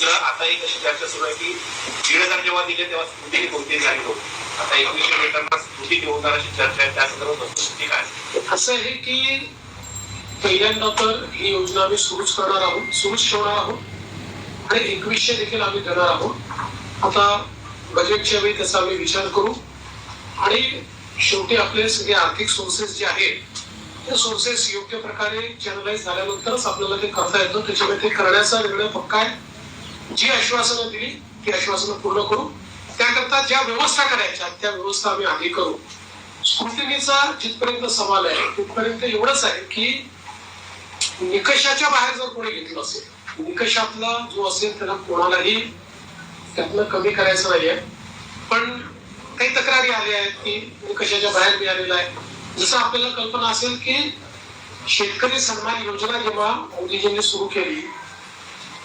दुसरं आता एक अशी चर्चा सुरू आहे की 1,500 जेव्हा दिले तेव्हा स्मृती कोणती झाली होती, आता 2100 मीटरला स्मृती देऊन अशी चर्चा आहे, त्या संदर्भात वस्तुस्थिती काय? असं आहे की पहिल्यांदा तर ही योजना आम्ही सुरूच करणार आहोत, सुरूच ठेवणार आहोत आणि 2100 देखील आम्ही देणार आहोत। आता बजेटच्या वेळी त्याचा आम्ही विचार करू आणि शेवटी आपले सगळे आर्थिक सोर्सेस जे आहेत त्या सोर्सेस योग्य प्रकारे चॅनलाइज झाल्यानंतरच आपल्याला ते करता येतं। त्याच्यामुळे ते करण्याचा निर्णय पक्का आहे। जी आश्वासनं दिली ती आश्वासनं पूर्ण करू, त्याकरता ज्या व्यवस्था करायच्या त्या व्यवस्था आम्ही आधी करू। स्क्रुटिनीचा जिथपर्यंत सवाल आहे तिथपर्यंत एवढंच आहे की निकषाच्या बाहेर जर कोणी घेतलं असेल, निकषातला जो असेल त्याला कोणालाही त्यातनं कमी करायचं नाहीये, पण काही तक्रारी आल्या आहेत की निकषाच्या बाहेर मिळालेला आहे। जसं आपल्याला कल्पना असेल की शेतकरी सन्मान योजना जेव्हा मोदीजींनी सुरू केली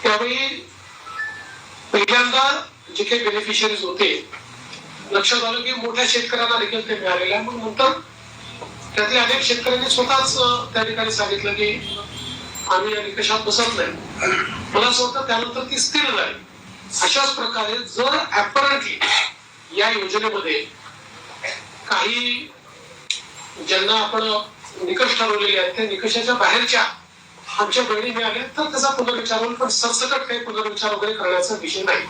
त्यावेळी पहिल्यांदा जे काही बेनिफिशियरीज होते लक्षात आलं की मोठ्या शेतकऱ्यांना देखील ते मिळालेलं आहे। मग नंतर त्यातल्या अनेक शेतकऱ्यांनी स्वतःच त्या ठिकाणी सांगितलं की आम्ही या निकषात बसत नाही। मला असं वाटतं त्यानंतर ती स्थिर झाली। अशाच प्रकारे जर ऍपरंटली या योजनेमध्ये काही ज्यांना आपण निकष ठरवलेले आहेत त्या निकषाच्या बाहेरच्या आमच्या बहिणी मिळाल्या तर त्याचा पुनर्विचार होईल, पण सरसकट काही पुनर्विचार वगैरे करण्याचा विषय नाही।